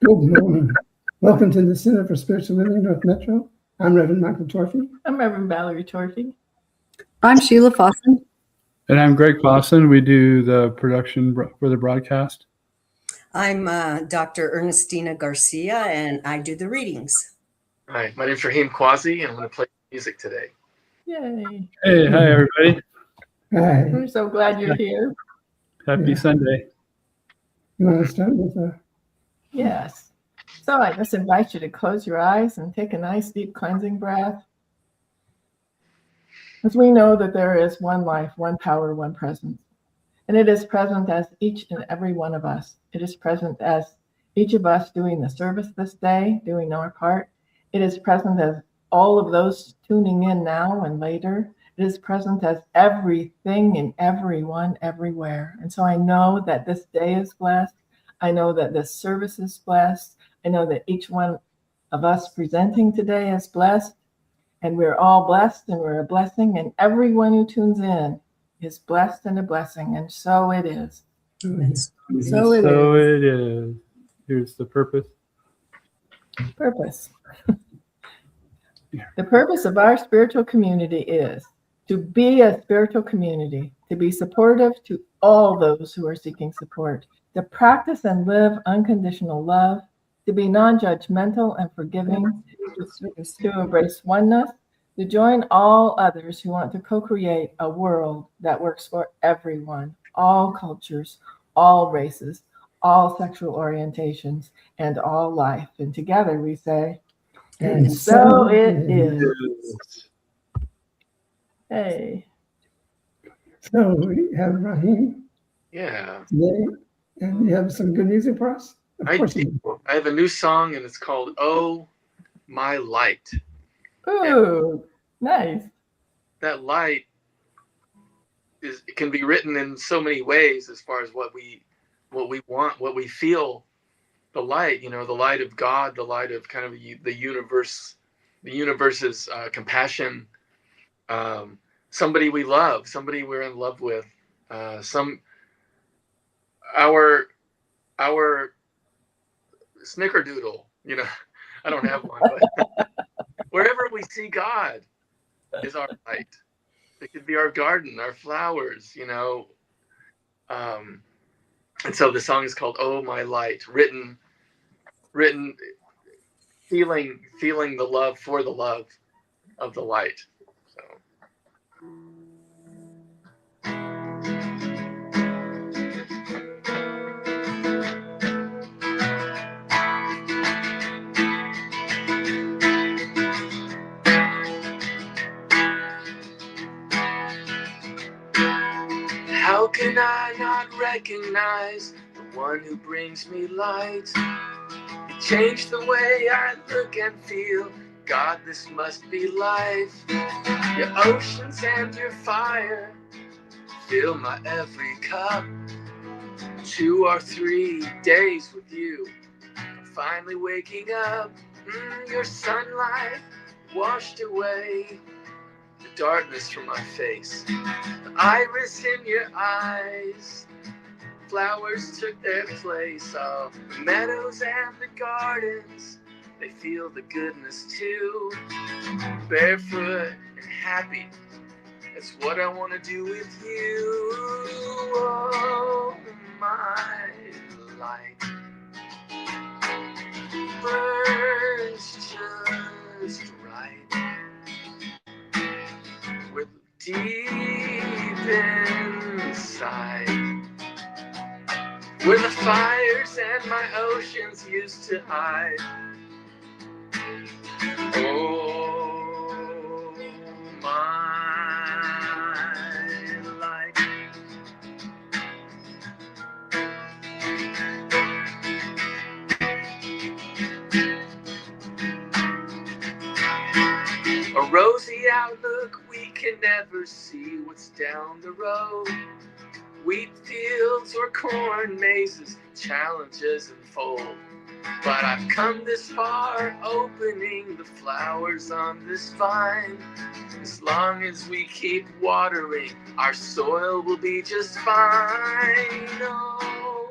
Good morning. Welcome to the Center for Spiritual Living North Metro. I'm Reverend Michael Torphy. I'm Reverend Valerie Torphy. I'm Sheila Fossen. And I'm Greg Clausen. We do the production for the broadcast. I'm Dr. Ernestina Garcia, and I do the readings. Hi, my name's Raheem Quasi, and I'm going to play music today. Yay. Hey, hi, everybody. Hi. We're so glad you're here. Happy Sunday. You want to start with Yes. So I just invite you to close your eyes and take a nice deep cleansing breath. As we know that there is one life, one power, one presence. And it is present as each and every one of us. It is present as each of us doing the service this day, doing our part. It is present as all of those tuning in now and later. It is present as everything and everyone everywhere. And so I know that this day is blessed. I know that this service is blessed. I know that each one of us presenting today is blessed. And we're all blessed and we're a blessing. And everyone who tunes in is blessed and a blessing. And so it is. So it is. Here's the purpose. Purpose. The purpose of our spiritual community is to be a spiritual community, to be supportive to all those who are seeking support, to practice and live unconditional love, to be non-judgmental and forgiving, to embrace oneness, to join all others who want to co-create a world that works for everyone, all cultures, all races, all sexual orientations, and all life. And together we say, and so it is. Hey. So we have Raheem Yeah. today, and you have some good music for us? I have a new song, and it's called Oh My Light. Ooh, nice. That light it can be written in so many ways as far as what we want, what we feel. The light, the light of God, the light of kind of the universe's compassion. Somebody we love, somebody we're in love with, our snickerdoodle. I don't have one, but wherever we see God is our light. It could be our garden, our flowers, and so the song is called "Oh My Light," written, feeling the love for the love of the light. So. How can I not recognize the one who brings me light? You change the way I look and feel. God, this must be life. Your oceans and your fire fill my every cup. 2 or 3 days with you, I'm finally waking up. Your sunlight washed away the darkness from my face. The iris in your eyes, flowers took their place. Oh, the meadows and the gardens, they feel the goodness too. Barefoot and happy, that's what I want to do with you. Oh, my light burns just right. We're deep inside, where the fires and my oceans used to hide. Oh, my light. A rosy outlook, we can never see what's down the road. Wheat fields or corn mazes, challenges unfold. But I've come this far, opening the flowers on this vine. As long as we keep watering, our soil will be just fine. Oh,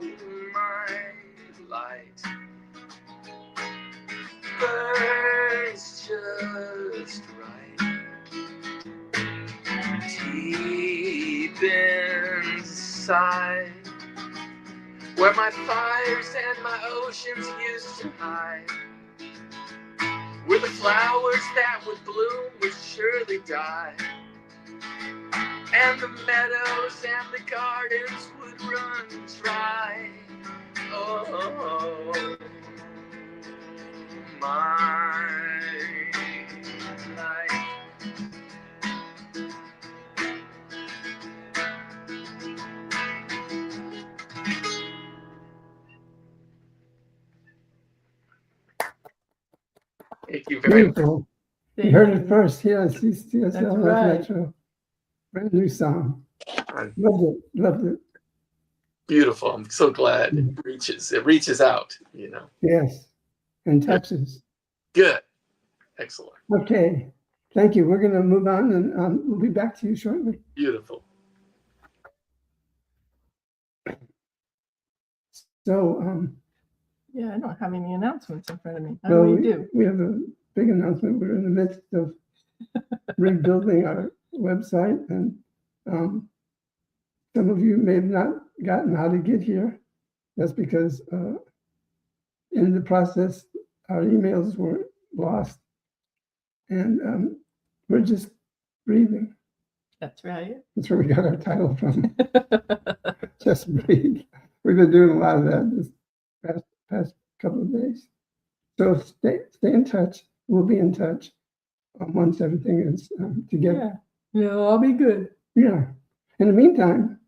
my light inside, where my fires and my oceans used to hide, where the flowers that would bloom would surely die, and the meadows and the gardens would run dry. Oh, my life. Thank you very much. Beautiful. You heard it first here on CSLF That's right. Metro. Brand new song. I'm Loved it. Loved it. beautiful. I'm so glad it reaches out, you know. Yes. And touches. Good. Excellent. Okay. Thank you. We're going to move on and we'll be back to you shortly. Beautiful. So, Yeah, I don't have any announcements in front of me. How well, do we do? we have a big announcement. We're in the midst of rebuilding our website, and some of you may have not gotten how to get here. That's because in the process, our emails were lost, and we're just breathing. That's right. That's where we got our title from. Just breathe. We've been doing a lot of that this past couple of days. So stay in touch. We'll be in touch once everything is together. Yeah, I'll be good. Yeah. In the meantime,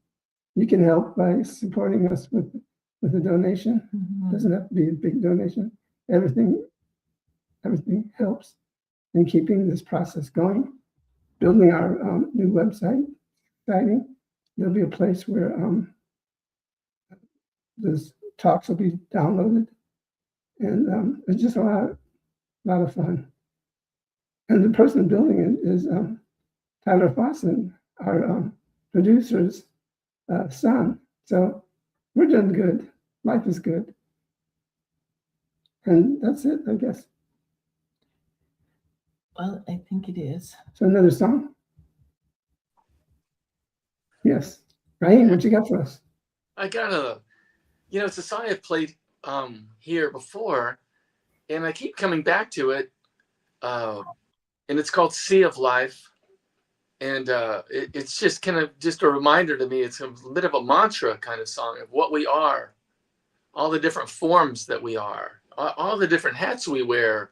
you can help by supporting us with a donation. Mhm. Doesn't have to be a big donation. Everything helps in keeping this process going. Building our new website, exciting. There'll be a place where those talks will be downloaded, and it's just a lot of fun. And the person building it is Tyler Fawson, our producer's son. So we're doing good. Life is good. And that's it, I guess. Well, I think it is. So another song? Yes. Raheem, what you got for us? I got it's a song I've played here before, and I keep coming back to it. And it's called Sea of Life. And it's just kind of just a reminder to me. It's a bit of a mantra kind of song of what we are, all the different forms that we are, all the different hats we wear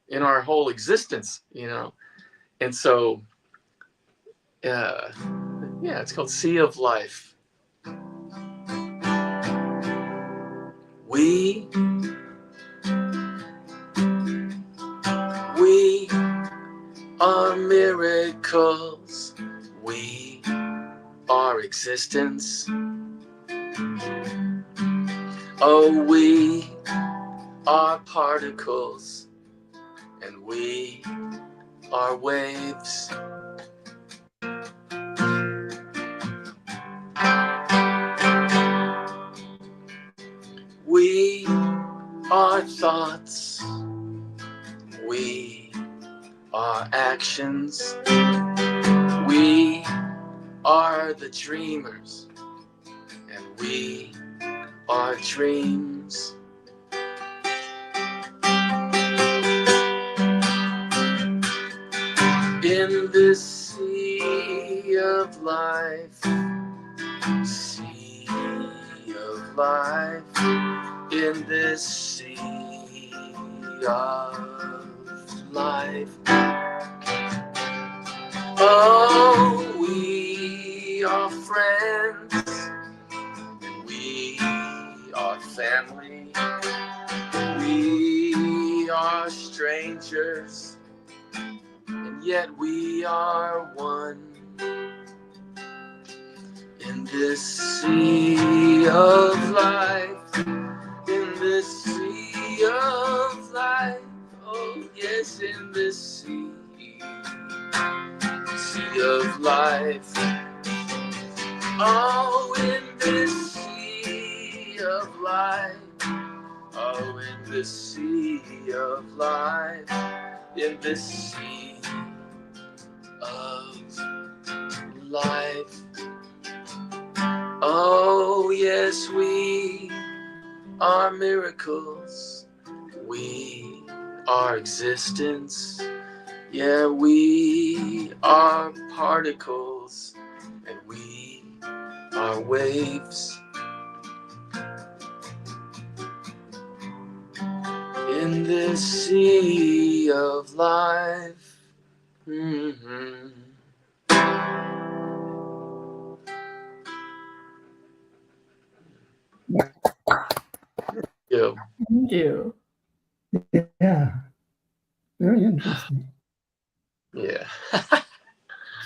in our whole existence, you know. And so, yeah, it's called Sea of Life. We are miracles. We are existence. Oh, we are particles, and we are waves. We are thoughts. We are actions. We are the dreamers, and we are dreams. In this sea of life, in this sea of life. Oh, we are friends, and we are family. We are strangers, and yet we are one. In this sea of life, in this sea of life, oh yes, in this sea of life, oh, in this sea of life, oh, in this sea of life, in this sea of life. Oh, yes, we are miracles. We are existence. Yeah, we are particles, and we are waves in this sea of life. Mhm. Yeah. Thank you. Yeah, very interesting. Yeah.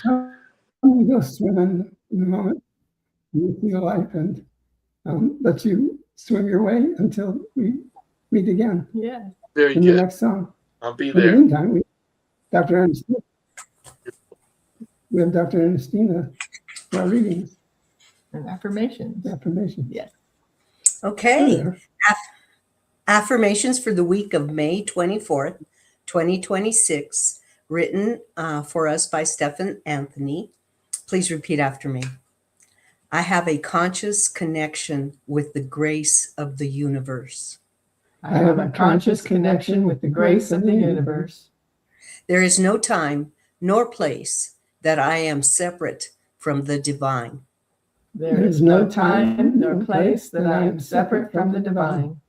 So we go swimming in the moment, you feel life, and let you swim your way until we meet again Yeah. Very in the good. next song. I'll be In the there. meantime, Dr. Ernestina, we have Dr. Ernestina for our readings, And affirmations. affirmation. Yes. Okay. There. Affirmations for the week of May 24th, 2026, written for us by Stephen Anthony. Please repeat after me. I have a conscious connection with the grace of the universe. I have a conscious connection with the grace of the universe. There is no time nor place that I am separate from the divine. There is no time nor place that I am separate from the divine.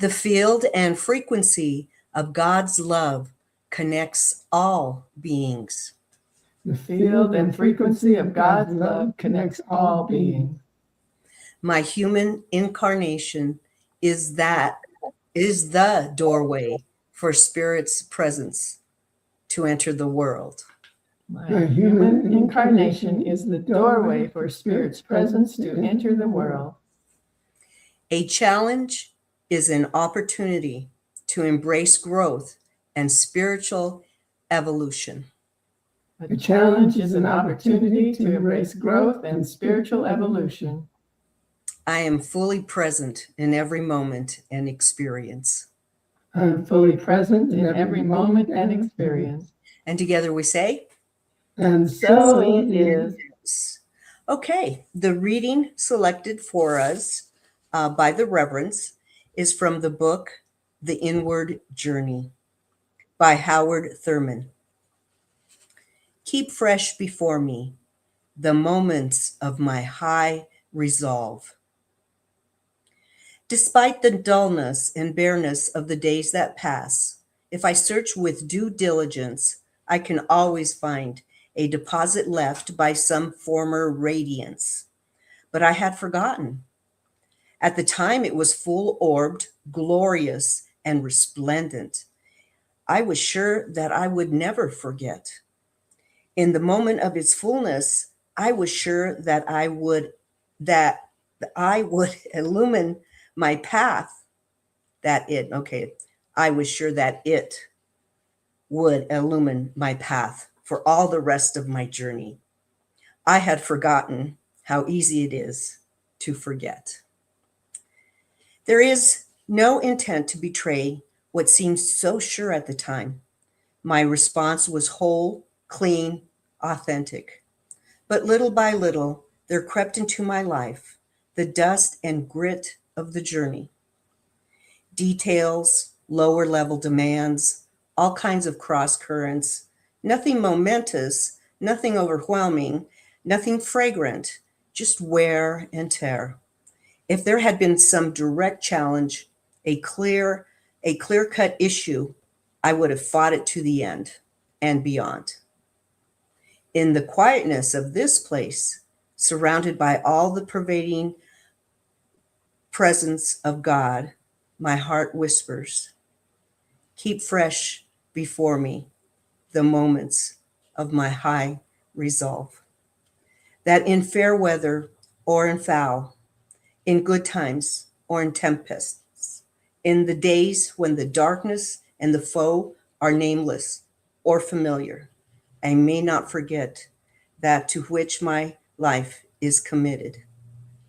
The field and frequency of God's love connects all beings. The field and frequency of God's love connects all beings. My human incarnation is the doorway for Spirit's presence to enter the world. My human incarnation is the doorway for Spirit's presence to enter the world. A challenge is an opportunity to embrace growth and spiritual evolution. A challenge is an opportunity to embrace growth and spiritual evolution. I am fully present in every moment and experience. I am fully present in every moment and experience. And together we say, And So it is. Okay, the reading selected for us by the Reverends is from the book The Inward Journey by Howard Thurman. Keep fresh before me the moments of my high resolve. Despite the dullness and bareness of the days that pass, if I search with due diligence, I can always find a deposit left by some former radiance. But I had forgotten. At the time, it was full-orbed, glorious, and resplendent. I was sure that I would never forget. In the moment of its fullness, I was sure that I would illumine my path. I was sure that it would illumine my path for all the rest of my journey. I had forgotten how easy it is to forget. There is no intent to betray what seemed so sure at the time. My response was whole, clean, authentic. But little by little, there crept into my life the dust and grit of the journey. Details, lower level demands, all kinds of cross currents, nothing momentous, nothing overwhelming, nothing fragrant, just wear and tear. If there had been some direct challenge, a clear-cut issue, I would have fought it to the end and beyond. In the quietness of this place, surrounded by all the pervading presence of God, my heart whispers, keep fresh before me the moments of my high resolve. That in fair weather or in foul, in good times or in tempests, in the days when the darkness and the foe are nameless or familiar, I may not forget that to which my life is committed.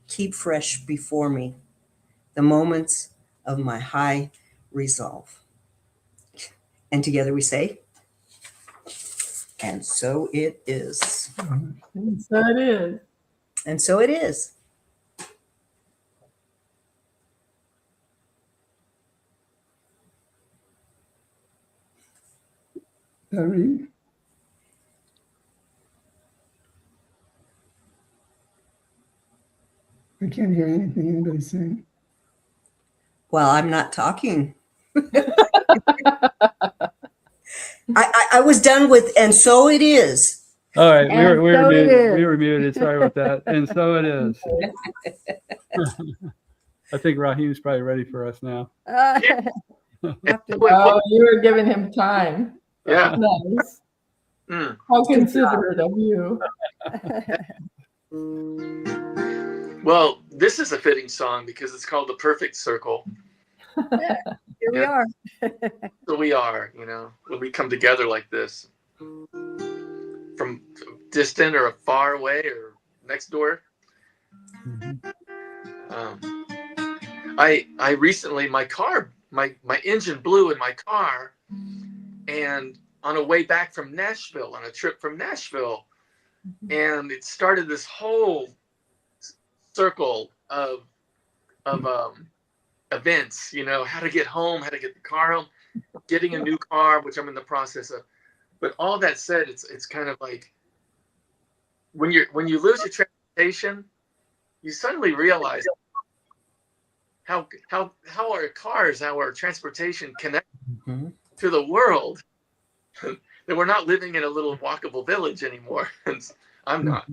Keep fresh before me the moments of my high resolve. And together we say, and so it is. And so it is. And so it is. read. I can't hear anything anybody's saying. Well, I'm not talking. I was done with, and so it is. All right, we And were so it muted. is. We were muted. Sorry about that. And so it is. I think Raheem's probably ready for us now. After Oh, you were giving him time. Yeah. Nice. Mm. How considerate of you. Well, this is a fitting song because it's called The Perfect Circle. here we are. So we are, you know, when we come together like this, from distant or far away or next door. I recently, my engine blew in my car, and on a way back from Nashville, on a trip from Nashville, and it started this whole circle of events, you know, how to get home, how to get the car home, getting a new car, which I'm in the process of. But all that said, it's kind of like when you lose your transportation, you suddenly realize how our cars, how our transportation connect to the world. That we're not living in a little walkable village anymore. I'm not.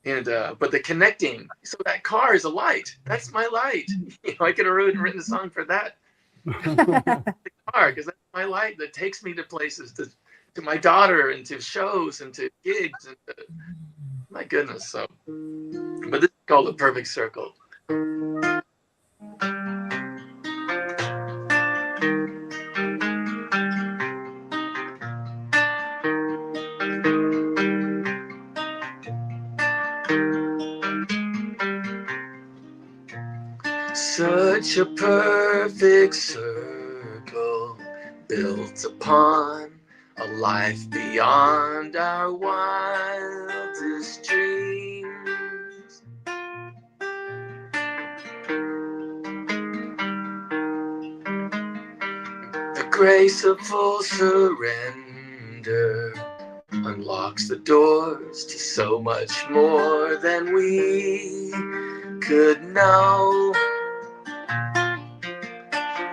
And but the connecting, so that car is a light. That's my light. You know, I could have written a song for that car, because that's my light that takes me to places, to my daughter, and to shows, and to gigs, and my goodness. So, but this is called The Perfect Circle. Such a perfect circle built upon a life beyond our wildest dreams. The grace of full surrender unlocks the doors to so much more than we could know.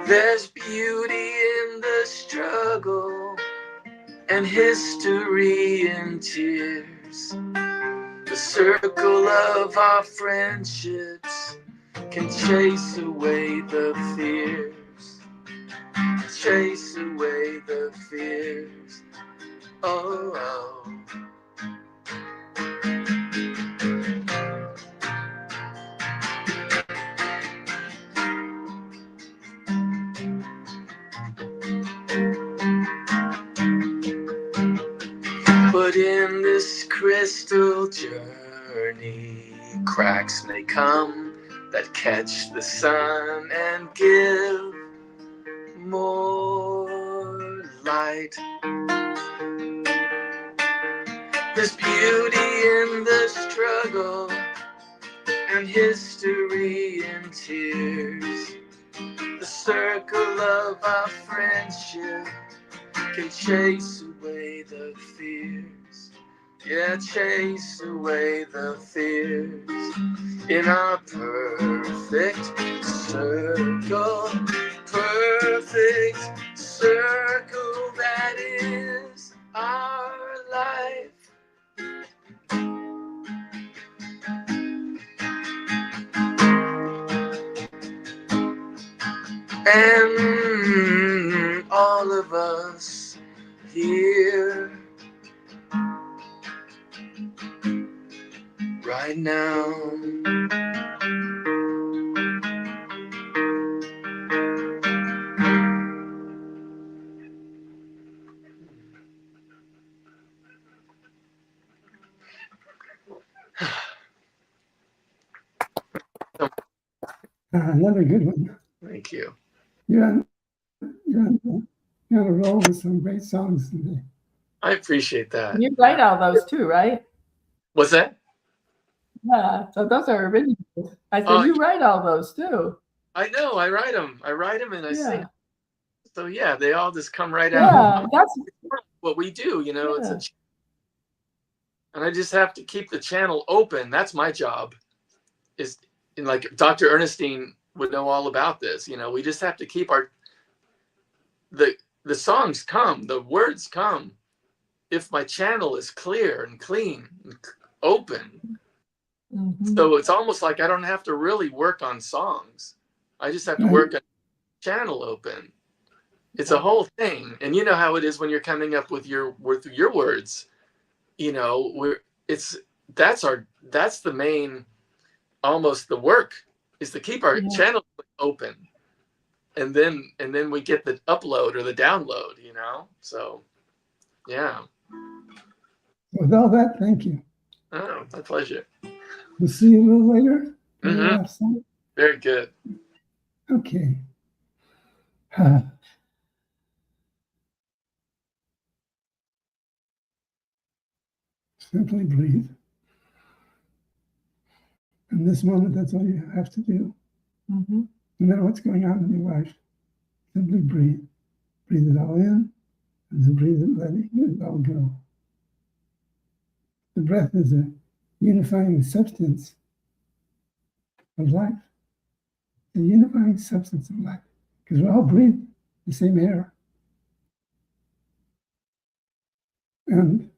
There's beauty in the struggle and history in tears. The circle of our friendships can chase away the fears. Chase away the fears. Oh, oh. But in this crystal journey, cracks may come that catch the sun and give more light. There's beauty in the struggle and history in tears. The circle of our friendship can chase away the fears. Yeah, chase away the fears. In our perfect circle that is our life. And all of us here right now. Another good one. Thank you. You're on a roll with some great songs today. I appreciate that. You write all those too, right? What's that? Yeah. So those are originals. I said you write all those too. I know. I write them and I sing. So yeah, they all just come right out. Yeah, that's What we do, you know, Yeah. and I just have to keep the channel open. That's my job. Is and like Dr. Ernestine would know all about this. You know, we just have to keep the songs come, the words come. If my channel is clear and clean and open, Mhm. so it's almost like I don't have to really work on songs. I just have to Right. work on channel open. It's a whole thing, and you know how it is when you're coming up with your words. You know, that's the main, almost the work is to keep our Yeah. channel open, and then we get the upload or the download. You know, so yeah. With all that, thank you. Oh, my pleasure. We'll see you a little later. Mhm. Very good. Okay. Simply breathe. In this moment, that's all you have to do. Mhm. No matter what's going on in your life, simply breathe. Breathe it all in, and then breathe it, letting it all go. The breath is a unifying substance of life. The unifying substance of life. Because we all breathe the same air. And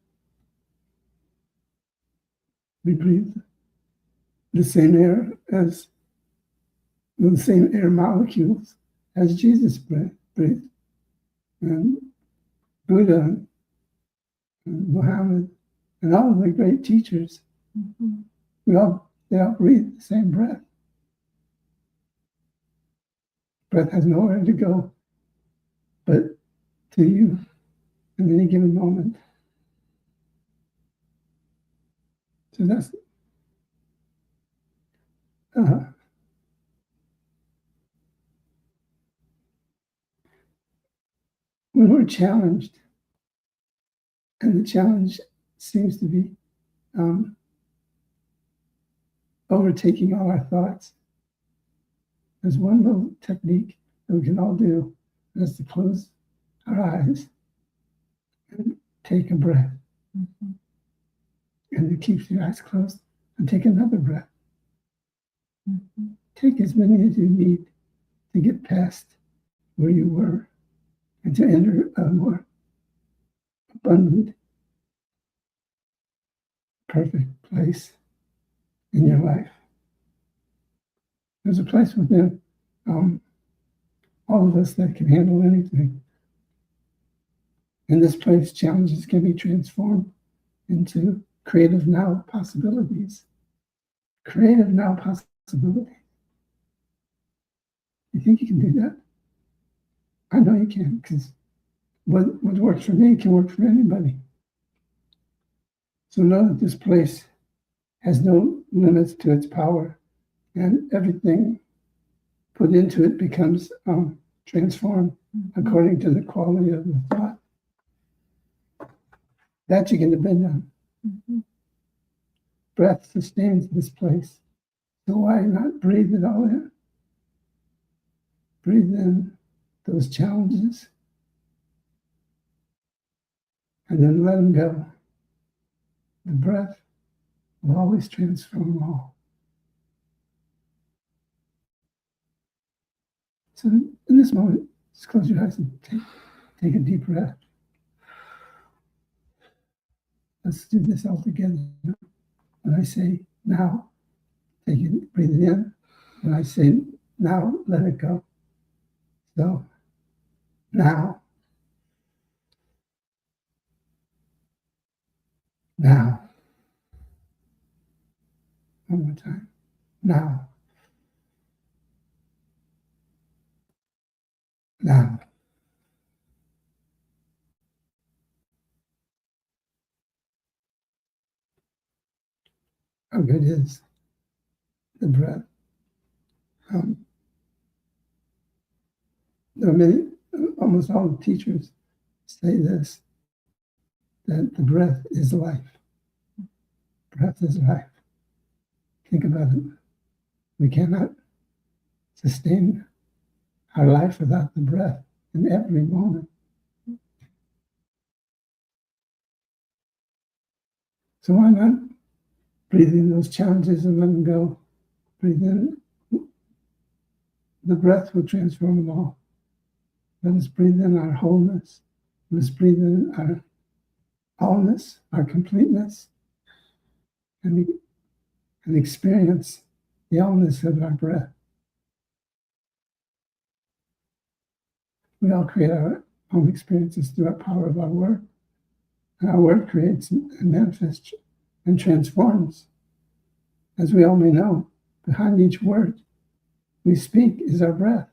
we breathe the same air as the same air molecules as Jesus breathed. And Buddha and Muhammad and all of the great teachers, Mhm. they all breathe the same breath. Breath has nowhere to go but to you in any given moment. So that's when we're challenged, and the challenge seems to be overtaking all our thoughts. There's one little technique that we can all do, and that's to close our eyes and take a breath. Mhm. And you keep your eyes closed and take another breath. Mhm. Take as many as you need to get past where you were and to enter a more abundant, perfect place in your life. There's a place within all of us that can handle anything. In this place, challenges can be transformed into creative now possibilities. Creative now possibilities. You think you can do that? I know you can, because what works for me can work for anybody. So know that this place has no limits to its power, and everything put into it becomes transformed according to the quality of the thought. That you can depend on. Mhm. Breath sustains this place. So why not breathe it all in? Breathe in those challenges and then let them go. The breath will always transform all. So in this moment, just close your eyes and take a deep breath. Let's do this all together. When I say now, take it, breathe it in. When I say now, let it go. So now, now. One more time. Now, now. How good is the breath? There are many, almost all the teachers say this, that the breath is life. Breath is life. Think about it. We cannot sustain our life without the breath. in every moment. So why not breathe in those challenges and let them go? Breathe in. The breath will transform them all. Let us breathe in our wholeness. Let us breathe in our allness, our completeness, and experience the allness of our breath. We all create our own experiences through our power of our word. And our word creates and manifests and transforms. As we all may know, behind each word we speak is our breath.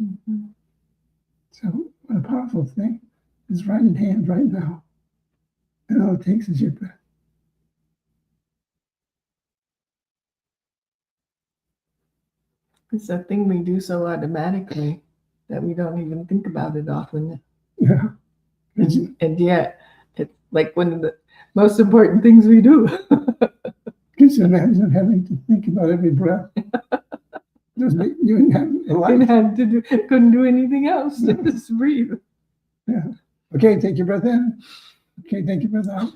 Mm-hmm. So what a powerful thing is right in hand right now. And all it takes is your breath. It's a thing we do so automatically that we don't even think about it often. Yeah. And yet, it's like one of the most important things we do. Could you imagine having to think about every breath? You wouldn't have a life. Couldn't do anything else. Just breathe. Yeah. Okay, take your breath in. Okay, take your breath out.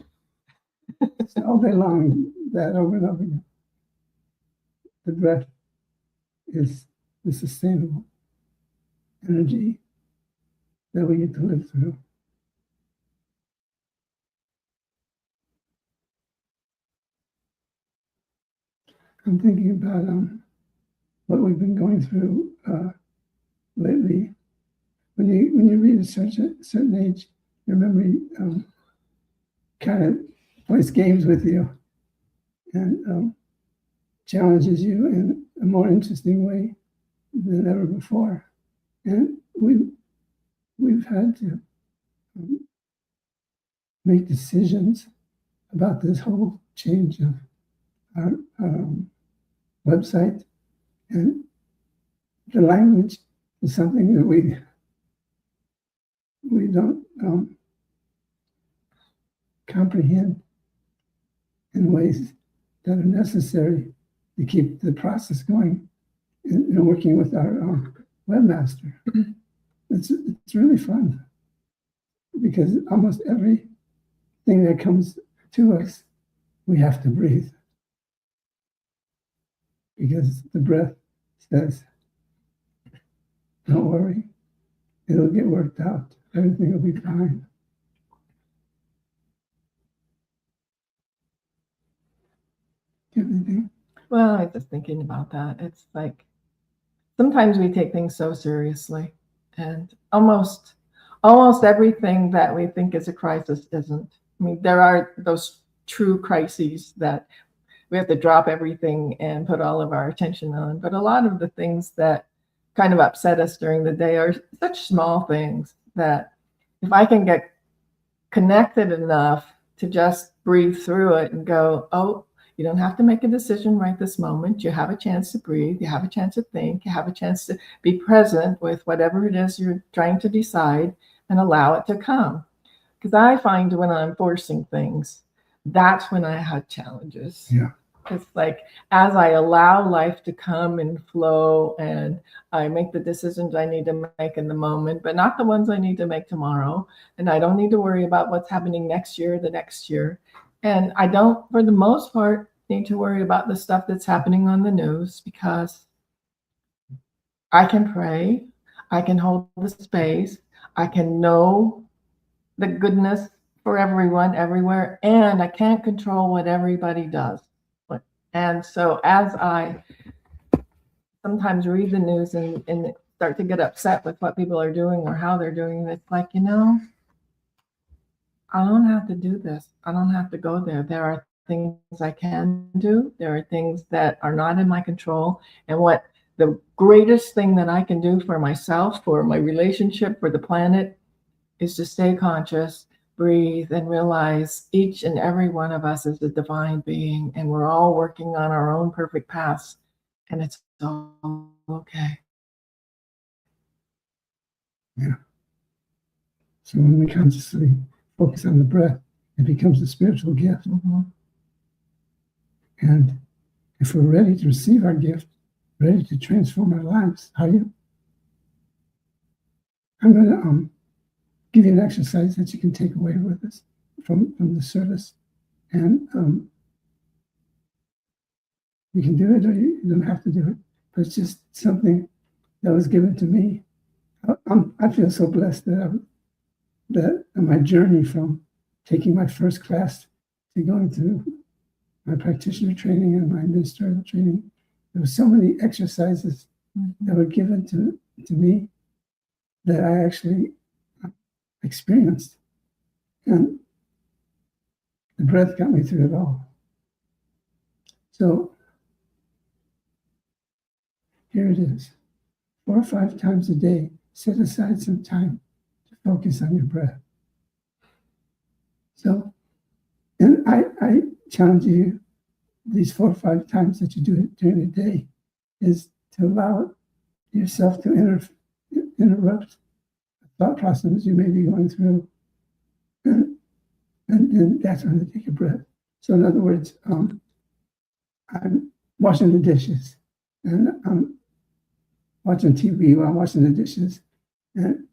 It's all day long, that over and over again. The breath is the sustainable energy that we get to live through. I'm thinking about what we've been going through lately. When you reach a certain age, your memory kind of plays games with you and challenges you in a more interesting way than ever before. And we've had to make decisions about this whole change of our website, and the language is something that we don't comprehend in ways that are necessary to keep the process going and working with our webmaster. It's really fun because almost everything that comes to us, we have to breathe. Because the breath says, don't worry, it'll get worked out. Everything will be fine. Do you have anything? Well, I was just thinking about that. It's like sometimes we take things so seriously, and almost everything that we think is a crisis isn't. I mean, there are those true crises that we have to drop everything and put all of our attention on. But a lot of the things that kind of upset us during the day are such small things that if I can get connected enough to just breathe through it and go, oh, you don't have to make a decision right this moment. You have a chance to breathe. You have a chance to think. You have a chance to be present with whatever it is you're trying to decide and allow it to come. Because I find when I'm forcing things, that's when I had challenges. Yeah. It's like as I allow life to come and flow and I make the decisions I need to make in the moment, but not the ones I need to make tomorrow. And I don't need to worry about what's happening next year, the next year. And I don't, for the most part, need to worry about the stuff that's happening on the news because I can pray, I can hold the space, I can know the goodness for everyone, everywhere, and I can't control what everybody does. And so as I sometimes read the news and start to get upset with what people are doing or how they're doing it, it's like, I don't have to do this. I don't have to go there. There are things I can do. There are things that are not in my control. And what the greatest thing that I can do for myself, for my relationship, for the planet, is to stay conscious, breathe, and realize each and every one of us is a divine being, and we're all working on our own perfect paths, and it's all okay. Yeah. So when we consciously focus on the breath, it becomes a spiritual gift. Mm-hmm. And if we're ready to receive our gift, ready to transform our lives, how do I'm going to give you an exercise that you can take away with us from the service. And you can do it or you don't have to do it, but it's just something that was given to me. I feel so blessed that my journey from taking my first class to going through my practitioner training and my ministerial training, there were so many exercises that were given to me that I actually experienced. And the breath got me through it all. So here it is. 4 or 5 times a day, set aside some time to focus on your breath. So, and I challenge you, these 4 or 5 times that you do it during the day, is to allow yourself to interrupt the thought processes you may be going through. And then that's when to take a breath. So in other words, I'm washing the dishes and I'm watching TV while I'm washing the dishes. And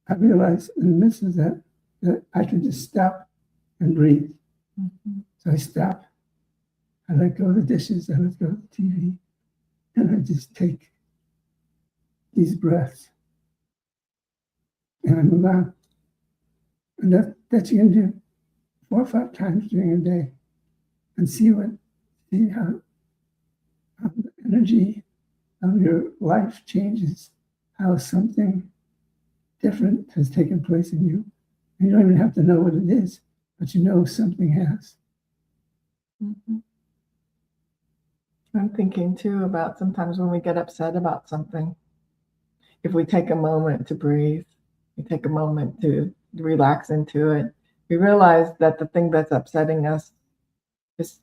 I realized in the midst of that I can just stop and breathe. So I stop, I let go of the dishes, I let go of the TV, and I just take these breaths. And I move on. And that you can do 4 or 5 times during a day and see how the energy of your life changes, how something different has taken place in you. And you don't even have to know what it is, but you know something has. I'm thinking too about sometimes when we get upset about something, if we take a moment to breathe, we take a moment to relax into it, we realize that the thing that's upsetting us is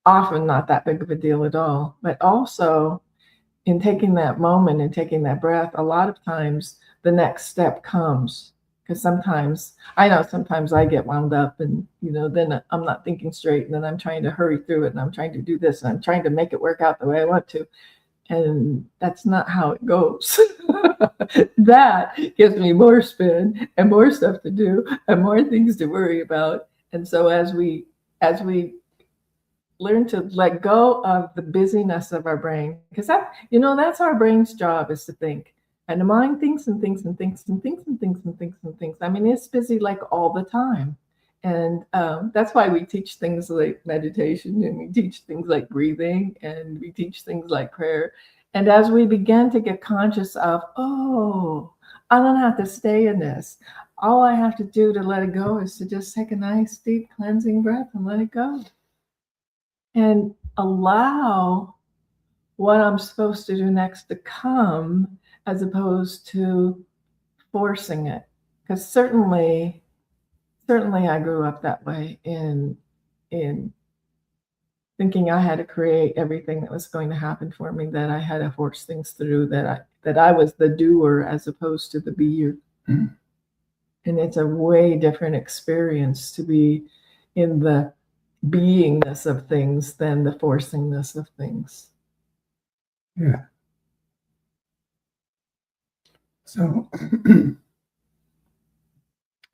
often not that big of a deal at all. But also, in taking that moment and taking that breath, a lot of times the next step comes. Because sometimes I get wound up and, then I'm not thinking straight and then I'm trying to hurry through it and I'm trying to do this and I'm trying to make it work out the way I want to. And that's not how it goes. That gives me more spin and more stuff to do and more things to worry about. And so as we learn to let go of the busyness of our brain, because that's our brain's job, is to think. And the mind thinks and thinks and thinks and thinks and thinks and thinks and thinks. I mean, it's busy like all the time. And that's why we teach things like meditation and we teach things like breathing and we teach things like prayer. And as we begin to get conscious of, oh, I don't have to stay in this. All I have to do to let it go is to just take a nice deep cleansing breath and let it go. And allow what I'm supposed to do next to come, as opposed to forcing it. Because certainly I grew up that way in thinking I had to create everything that was going to happen for me, that I had to force things through, that I was the doer as opposed to the beer. And it's a way different experience to be in the beingness of things than the forcingness of things. Yeah. So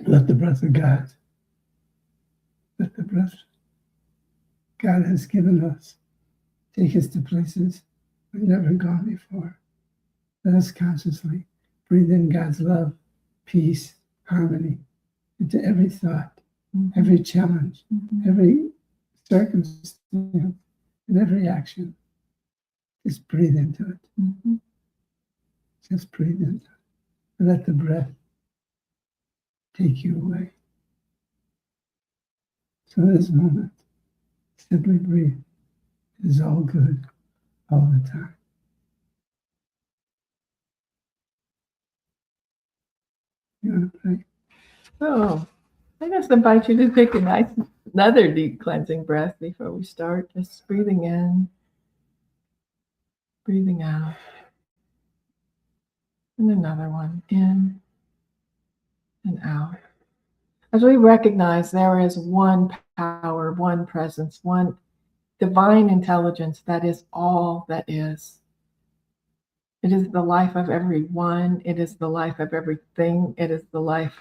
let the breath of God, let the breath God has given us take us to places we've never gone before. Let us consciously breathe in God's love, peace, harmony into every thought, every challenge, every circumstance, and every action. Just breathe into it. Just breathe into it. And let the breath take you away. So in this moment, simply breathe. It is all good all the time. You want to pray? So I just invite you to take another deep cleansing breath before we start. Just breathing in, breathing out. And another one, in and out. As we recognize there is one power, one presence, one divine intelligence that is all that is. It is the life of everyone. It is the life of everything. It is the life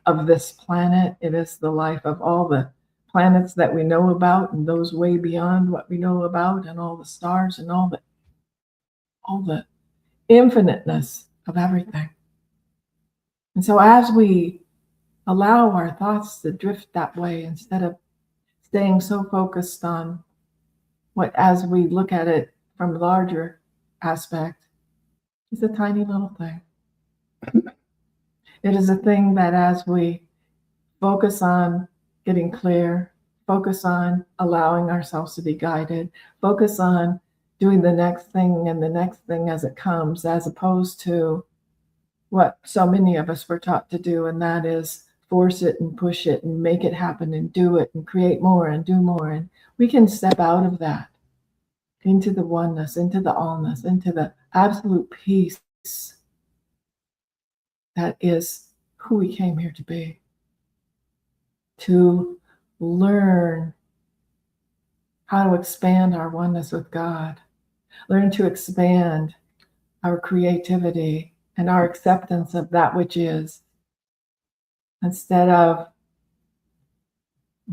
of this planet. It is the life of all the planets that we know about and those way beyond what we know about, and all the stars and all the infiniteness of everything. And so as we allow our thoughts to drift that way, instead of staying so focused on what, as we look at it from a larger aspect, is a tiny little thing. It is a thing that as we focus on getting clear, focus on allowing ourselves to be guided, focus on doing the next thing and the next thing as it comes, as opposed to what so many of us were taught to do, and that is force it and push it and make it happen and do it and create more and do more. And we can step out of that into the oneness, into the allness, into the absolute peace that is who we came here to be. To learn how to expand our oneness with God, learn to expand our creativity and our acceptance of that which is, instead of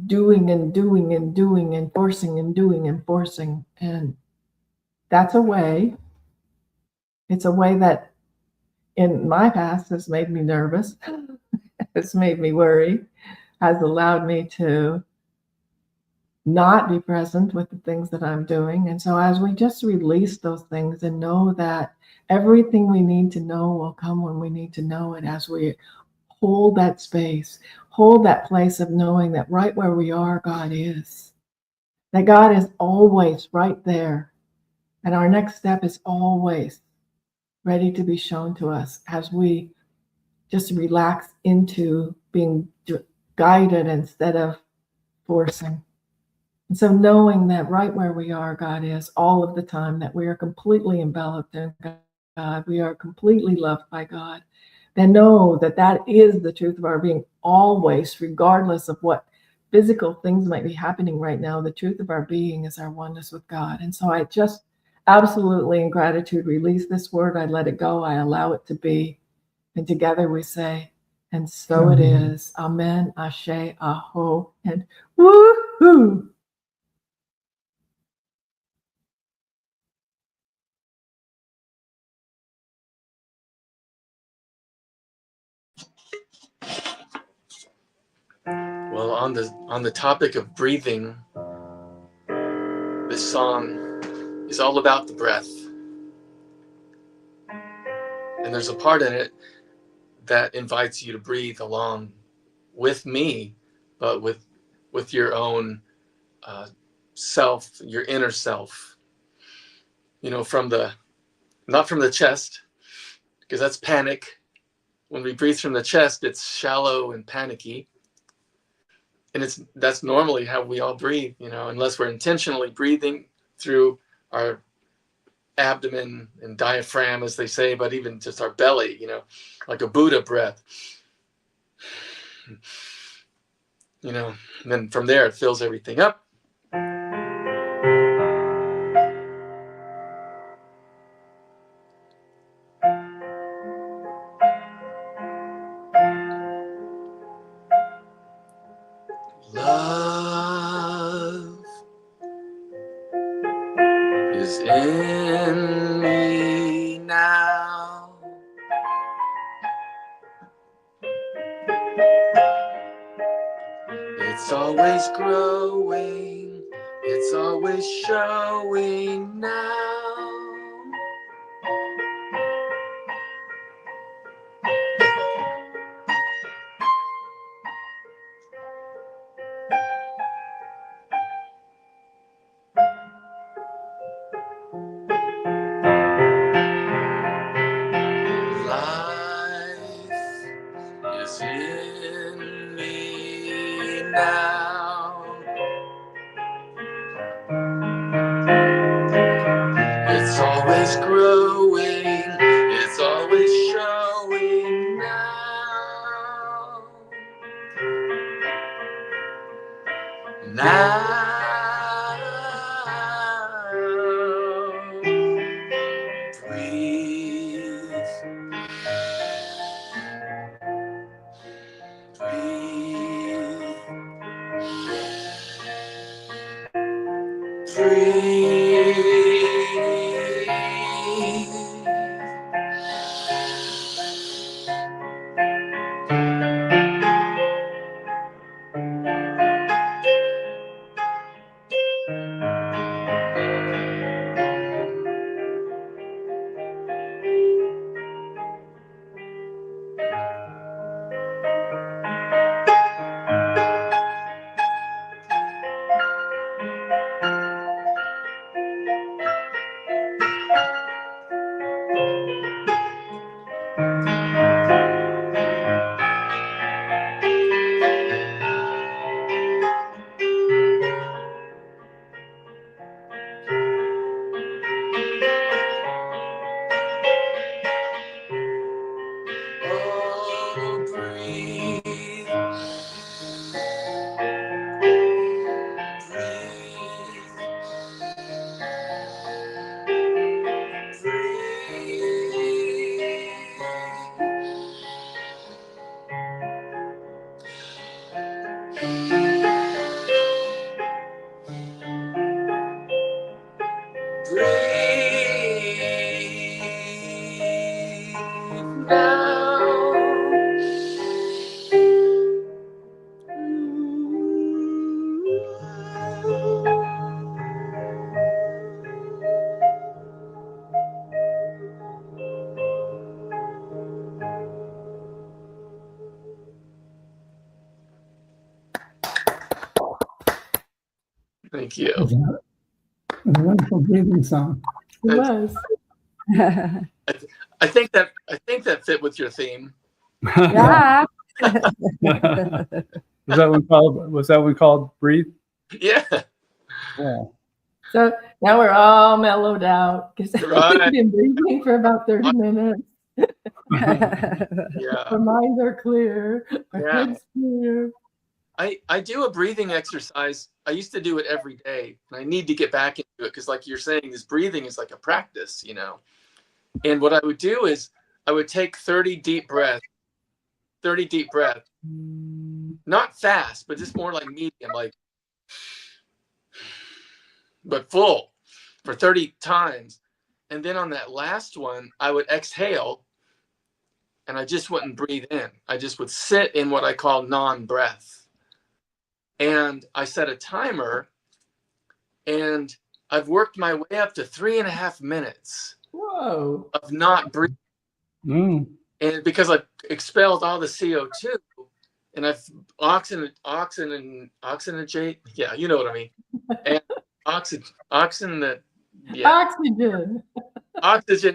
doing and doing and doing and forcing and doing and forcing. And that's a way. It's a way that in my past has made me nervous, has made me worry, has allowed me to not be present with the things that I'm doing. And so as we just release those things and know that everything we need to know will come when we need to know it, as we hold that space, hold that place of knowing that right where we are, God is. That God is always right there. And our next step is always ready to be shown to us as we just relax into being guided instead of forcing. And so knowing that right where we are, God is all of the time, that we are completely enveloped in God, we are completely loved by God, then know that that is the truth of our being always, regardless of what physical things might be happening right now. The truth of our being is our oneness with God. And so I just absolutely, in gratitude, release this word. I let it go. I allow it to be. And together we say, and so it is. Amen, Ashe, Aho, and woohoo. Well, on the topic of breathing, this song is all about the breath. And there's a part in it that invites you to breathe along with me, but with your own self, your inner self. You know, not from the chest, because that's panic. When we breathe from the chest, it's shallow and panicky. And that's normally how we all breathe, you know, unless we're intentionally breathing through our abdomen and diaphragm, as they say, but even just our belly, you know, like a Buddha breath, you know, and then from there it fills everything up. Love is in me now. It's always growing, it's always showing now. Life is in me now. It's always growing, it's always showing now. Now, breathe. Oh, breathe. Breathe Thank you. It was a wonderful breathing song. It was. I think that fit with your theme. Yeah. Was that one called Breathe? Yeah. Yeah. So now we're all mellowed out because Right. we've been breathing for about 30 minutes. Yeah. Our minds are clear. Our Yeah. heads clear. I do a breathing exercise. I used to do it every day, and I need to get back into it because, like you're saying, this breathing is like a practice, you know. And what I would do is I would take 30 deep breaths, not fast, but just more like medium, like, but full for 30 times. And then on that last one, I would exhale, and I just wouldn't breathe in. I just would sit in what I call non-breath. And I set a timer, and I've worked my way up to 3.5 minutes Whoa. of not breathing. Mm. And because I've expelled all the CO2 and I've oxygenate, yeah, you know what I mean. And oxygen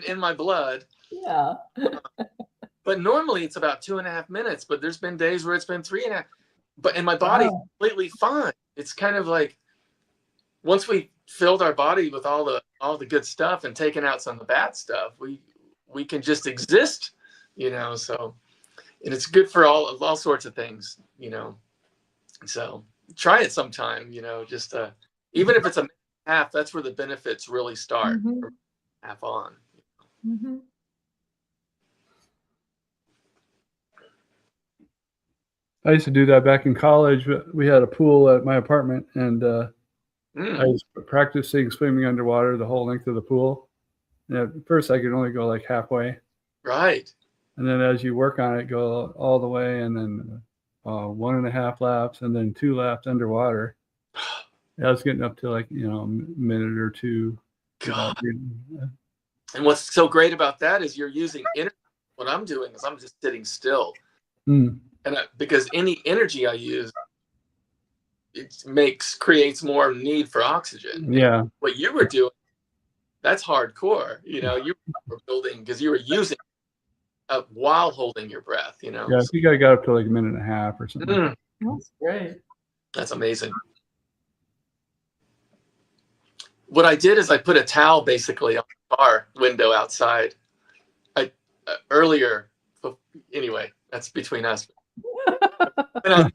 in my blood. Yeah. But normally it's about 2.5 minutes, but there's been days where it's been 3.5. And my body's completely fine. It's kind of like once we filled our body with all the good stuff and taken out some of the bad stuff, we can just exist, you know. So, and it's good for all sorts of things, you know. So try it sometime, you know. Just even if it's a minute and a half, that's where the benefits really start. Mhm. From half on. Mm-hmm. I used to do that back in college. We had a pool at my apartment, and I was practicing swimming underwater the whole length of the pool. And at first, I could only go like halfway. Right. And then as you work on it, go all the way, and then 1.5 laps, and then 2 laps underwater. I was getting up to like, you know, a minute or two. God. And what's so great about that is you're using energy. What I'm doing is I'm just sitting still. Mm. And because any energy I use, it creates more need for oxygen. Yeah. What you were doing, that's hardcore. You know, you were building because you were using it while holding your breath, you know. Yeah, I think I got up to like a minute and a half or something. That's great. That's amazing. What I did is I put a towel basically on the car window outside. Earlier, anyway, that's between us. And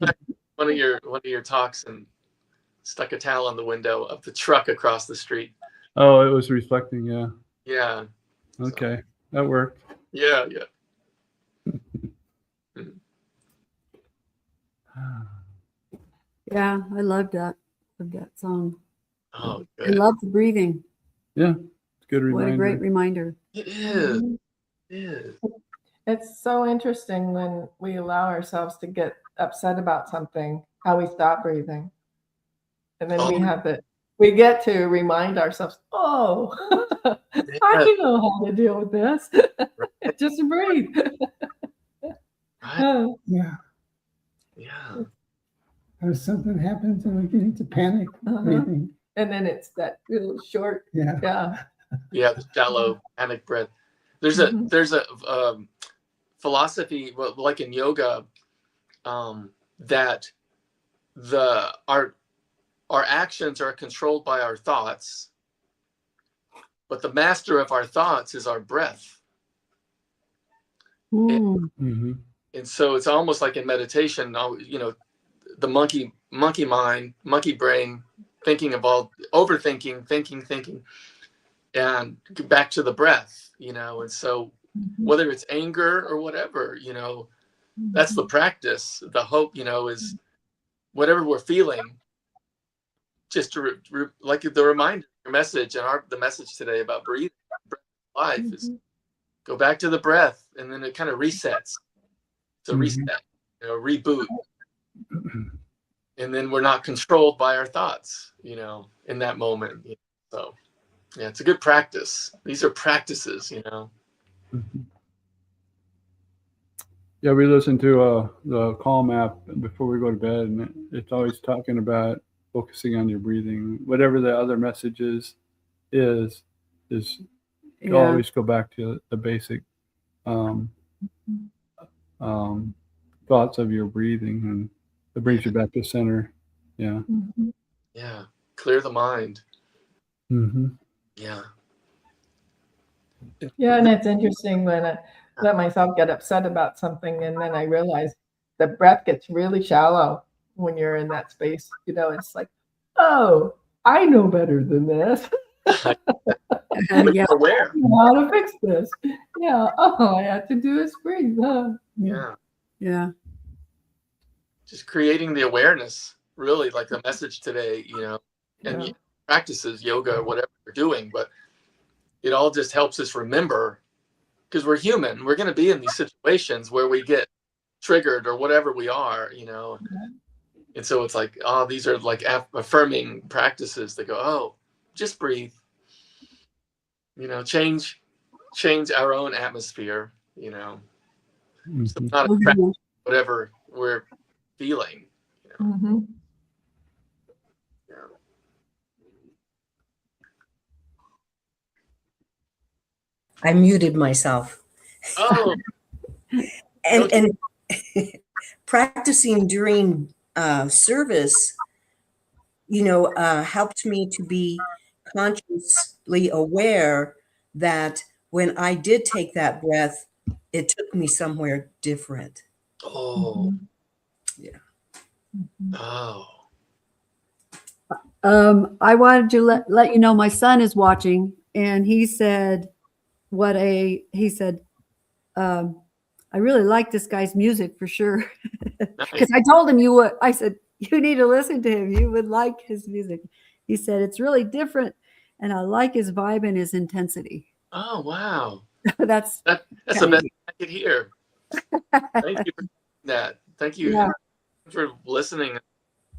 one of your talks and stuck a towel on the window of the truck across the street. Oh, it was reflecting. Yeah. Yeah. Okay, that worked. Yeah. Yeah, I loved that. Loved that song. Oh, I good. love the breathing. Yeah, good reminder. What a great reminder. It is. It is. It's so interesting when we allow ourselves to get upset about something, how we stop breathing. And then we get to remind ourselves, I know how to deal with this. Just breathe. Right. Yeah. Yeah. Or something happens and we're getting to panic breathing. And then it's that little short, Yeah. yeah. Yeah, the shallow panic breath. There's a philosophy, well, like in yoga, that our actions are controlled by our thoughts, but the master of our thoughts is our breath. Mm. Mm-hmm. And so it's almost like in meditation, you know, the monkey mind, monkey brain, thinking of all, overthinking, thinking, and back to the breath, you know. And so whether it's anger or whatever, you know, that's the practice. The hope, you know, is whatever we're feeling, just to like the reminder, your message, and the message today about breathing, life is go back to the breath, and then it kind of resets. So reset, you know, reboot, and then we're not controlled by our thoughts, you know, in that moment. You know? So yeah, it's a good practice. These are practices, you know. Yeah, we listen to the Calm app before we go to bed, and it's always talking about focusing on your breathing. Whatever the other message is Yeah. always go back to the basic thoughts of your breathing, and it brings you back to center. Yeah. Yeah, clear the mind. Mm-hmm. Yeah. Yeah, and it's interesting when I let myself get upset about something, and then I realize the breath gets really shallow when you're in that space. You know, it's like, oh, I know better than this. Yeah. Aware. I know how to fix this. Yeah. All I have to do is breathe. Huh? Yeah. Yeah. Just creating the awareness, really, like the message today, you know, and Yeah. practices, yoga, or whatever we're doing, but it all just helps us remember, because we're human. We're going to be in these situations where we get triggered or whatever we are, you know. And so it's like, oh, these are like affirming practices that go, oh, just breathe, you know, change our own atmosphere, you know. So Mm-hmm. not attract whatever we're feeling, you know. Mm-hmm. Yeah. I muted myself. Oh, And practicing during service, you know, helped me to be consciously aware that when I did take that breath, it took me somewhere different. oh, Yeah. oh. I wanted to let you know my son is watching, and he said, I really like this guy's music for sure. Nice. Because I told him you would. I said, you need to listen to him. You would like his music. He said, it's really different, and I like his vibe and his intensity. Oh, wow. That's That's the best I could hear. Thank you for that. Thank you Yeah. for listening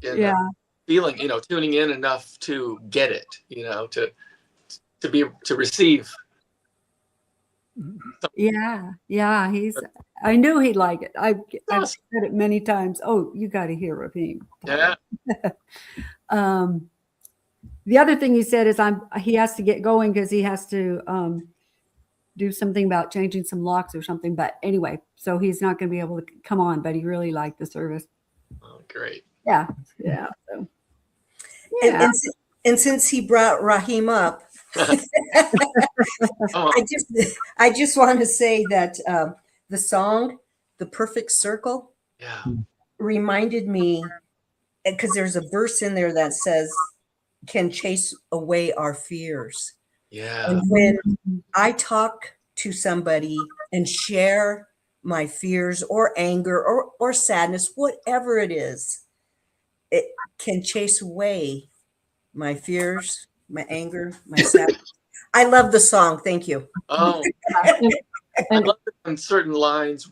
and Yeah. feeling, you know, tuning in enough to get it, you know, to receive. Yeah. I knew he'd like it. I've Awesome. said it many times. Oh, you got to hear Rahim. Yeah. The other thing he said is he has to get going because he has to do something about changing some locks or something. But anyway, so he's not going to be able to come on, but he really liked the service. Oh, great. Yeah. Yeah. So, And since he brought Rahim up, Oh, I just want to say that the song, The Perfect Circle, yeah. reminded me, because there's a verse in there that says, can chase away our fears. Yeah. And when I talk to somebody and share my fears or anger or sadness, whatever it is, it can chase away my fears, my anger, my sadness. I love the song. Thank you. Oh, I And love it when certain lines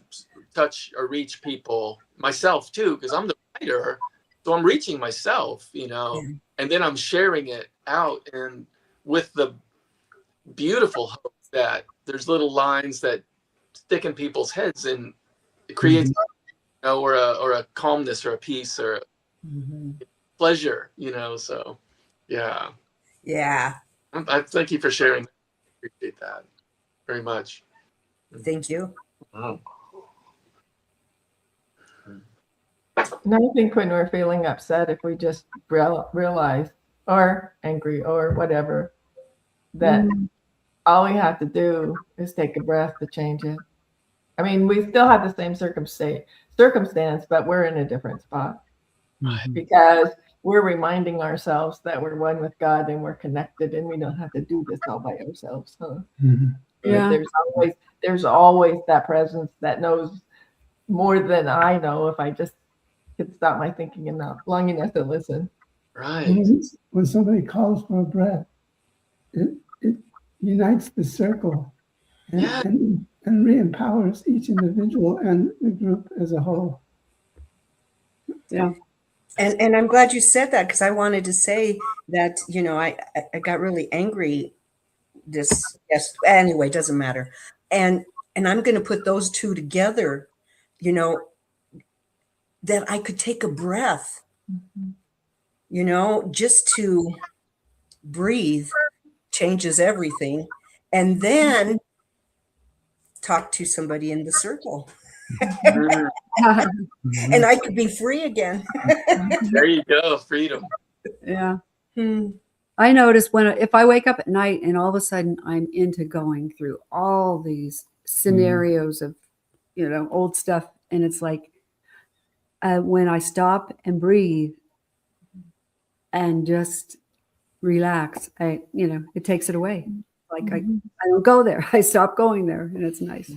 touch or reach people, myself too, because I'm the writer. So I'm reaching myself, you know, and then I'm sharing it out, and with the beautiful hope that there's little lines that stick in people's heads, and it creates, you know, or a calmness or a peace or a pleasure, you know. So, yeah. Yeah. I thank you for sharing. I appreciate that very much. Thank you. Wow. And I think when we're feeling upset, if we just realize, or angry, or whatever, that all we have to do is take a breath to change it. I mean, we still have the same circumstance, but we're in a different spot Right. because we're reminding ourselves that we're one with God and we're connected, and we don't have to do this all by ourselves. Huh? Mhm. Yeah. There's always that presence that knows more than I know if I just could stop my thinking enough long enough to listen. Right. When somebody calls for a breath, it unites the circle and, Yeah. and re-empowers each individual and the group as a whole. Yeah. And I'm glad you said that, because I wanted to say that, you know, I got really angry this, yes, anyway, doesn't matter. And I'm going to put those two together, you know, that I could take a breath, you know, just to breathe changes everything. And then talk to somebody in the circle, Mm. and I could be free again. There you go. Freedom. Yeah. Hmm. I notice if I wake up at night and all of a sudden I'm into going through all these scenarios of, you know, old stuff, and it's like when I stop and breathe and just relax, it takes it away. Like I don't go there. I stop going there, and it's nice.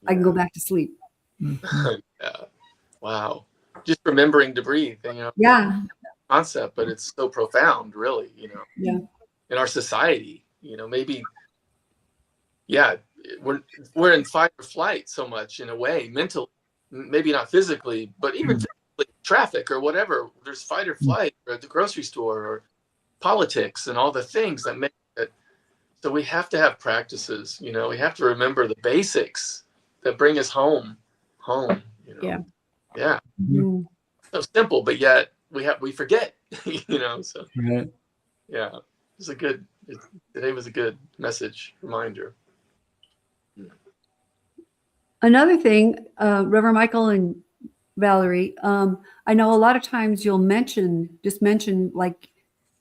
I can go back to sleep. Yeah. Wow. Just remembering to breathe, you know, Yeah. concept, but it's so profound, really, you know. Yeah. In our society, you know, maybe, yeah, we're in fight or flight so much in a way, mentally, maybe not physically, but even physically, traffic or whatever. There's fight or flight, or at the grocery store, or politics, and all the things that make it. So we have to have practices, you know. We have to remember the basics that bring us home, you know. Yeah. Yeah. Mhm. So simple, but yet we forget, you know. So Right. yeah, today was a good message reminder. Another thing, Reverend Michael and Valerie, I know a lot of times you'll mention like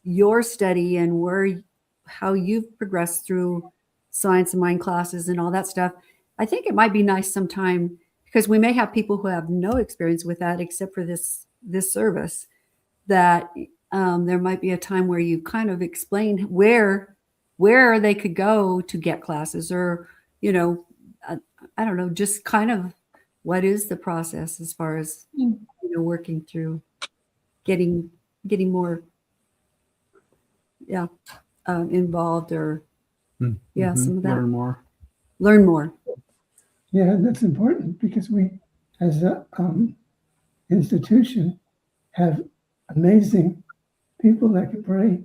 your study and how you've progressed through science of mind classes and all that stuff. I think it might be nice sometime, because we may have people who have no experience with that except for this service, that there might be a time where you kind of explain where they could go to get classes, or, you know, I don't know, just kind of what is the process as far as, you know, working through getting more involved, or some of that. Learn more. Yeah, that's important, because we, as a institution, have amazing people that can pray,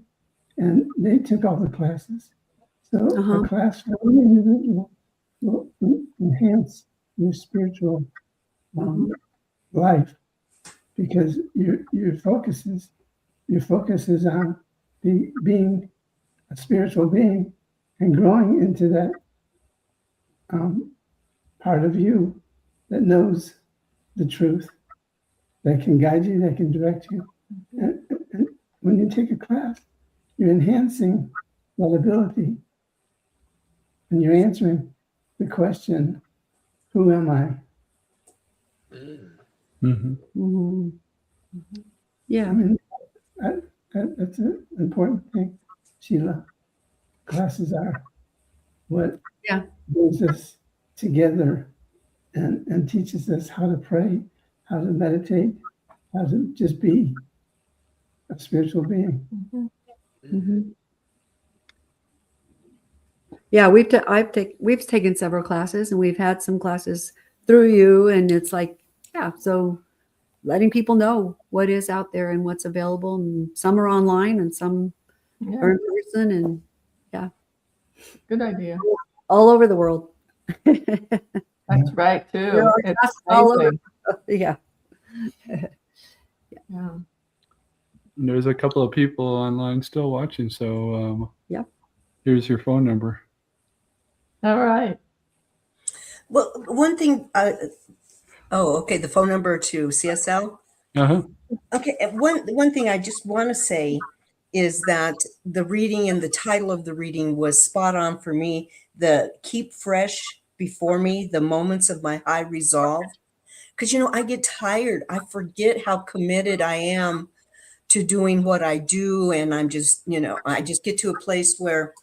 and they took all the classes. So a class for any individual will enhance your spiritual life, because your focus is on being a spiritual being and growing into that part of you that knows the truth, that can guide you, that can direct you. And when you take a class, you're enhancing that ability, and you're answering the question, who am I? Yeah. I mean, that's an important thing, Sheila. Classes are what brings us together and teaches us how to pray, how to meditate, how to just be a spiritual being. Yeah, we've taken several classes, and we've had some classes through you, and it's like, so letting people know what is out there and what's available, and some are online and some are in person, and Good idea. all over the world. That's right too. It's all over. amazing. Yeah. Yeah. There's a couple of people online still watching, so here's your phone number. All right. Well, one thing, the phone number to CSL. Uh-huh. Okay, and one thing I just want to say is that the reading and the title of the reading was spot on for me. The keep fresh before me the moments of my high resolve. Because I get tired. I forget how committed I am to doing what I do, and I'm just, I just get to a place where,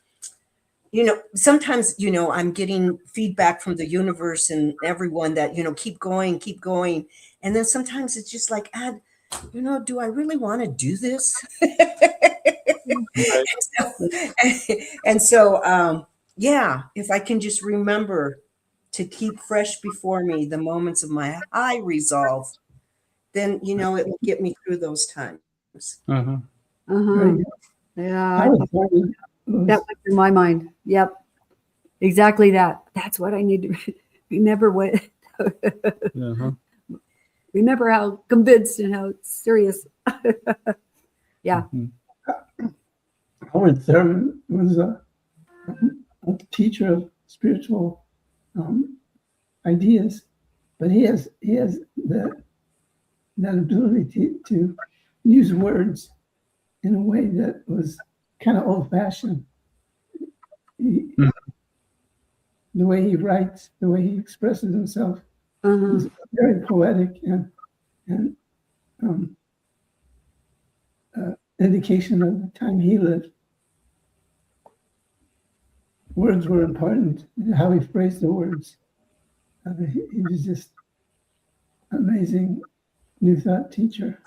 sometimes, I'm getting feedback from the universe and everyone that, keep going, keep going. And then sometimes it's just like, do I really want to do this? and so, yeah, if I can just remember to keep fresh before me the moments of my high resolve, then, it will get me through those times. Uh-huh. Uh-huh. Yeah, I was wondering, that went through my mind. Yep. Exactly that. That's what I need to remember. Uh-huh. Remember how convinced and how serious. Yeah. Mhm. Howard Thurman was a teacher of spiritual ideas, but he has that ability to use words in a way that was kind of old-fashioned. The way he writes, the way he expresses himself Uh-huh. is very poetic and indication of the time he lived. Words were important, how he phrased the words. He was just amazing New Thought teacher.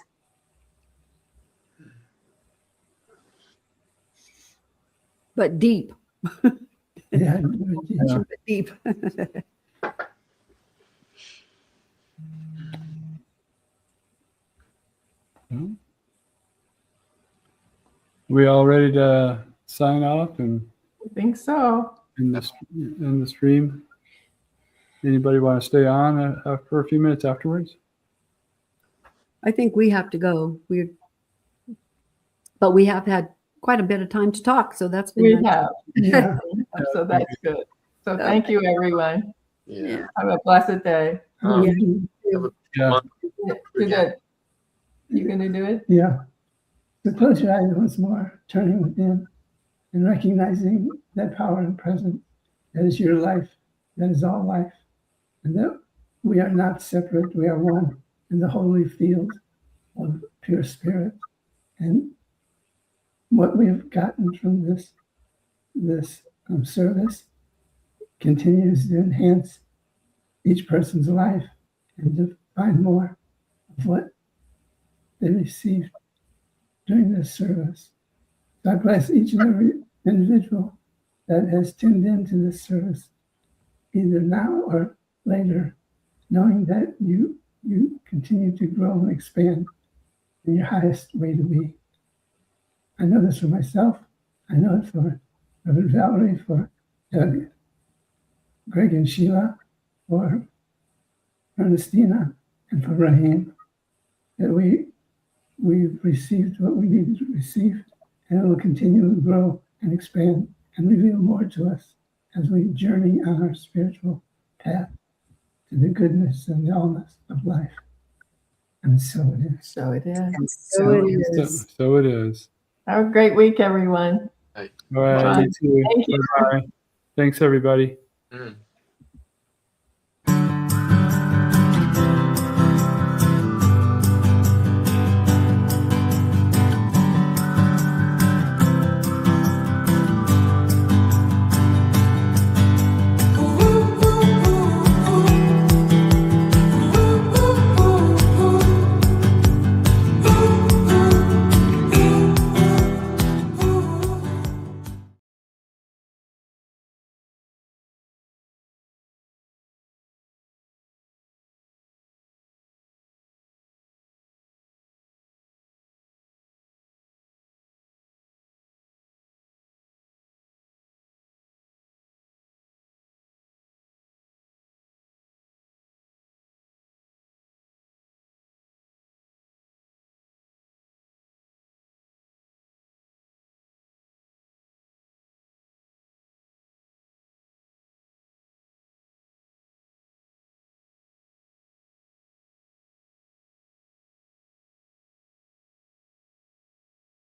But deep. Yeah, But deep. We all ready to sign off and I think so. in the stream? Anybody want to stay on for a few minutes afterwards? I think we have to go. But we have had quite a bit of time to talk, so that's been We nice. have. yeah. So that's good. So thank you, everyone. Yeah. Have a blessed day. Yeah. Yeah. You good? You gonna do it? Yeah. So close your eyes once more, turning within and recognizing that power and presence that is your life, that is all life, and that we are not separate, we are one in the holy field of pure spirit. And what we have gotten from this service continues to enhance each person's life and to find more of what they received during this service. God bless each and every individual that has tuned into this service, either now or later, knowing that you continue to grow and expand in your highest way to be. I know this for myself. I know it for Reverend Valerie, for Greg and Sheila, for Ernestina, and for Raheem, that we've received what we needed to receive, and it will continue to grow and expand and reveal more to us as we journey on our spiritual path to the goodness and the allness of life. And so it is. So it is. And So it is. So it is. Have a great week, everyone. All right. Bye. You too. Thank you. Bye-bye. Thanks, everybody. Mm.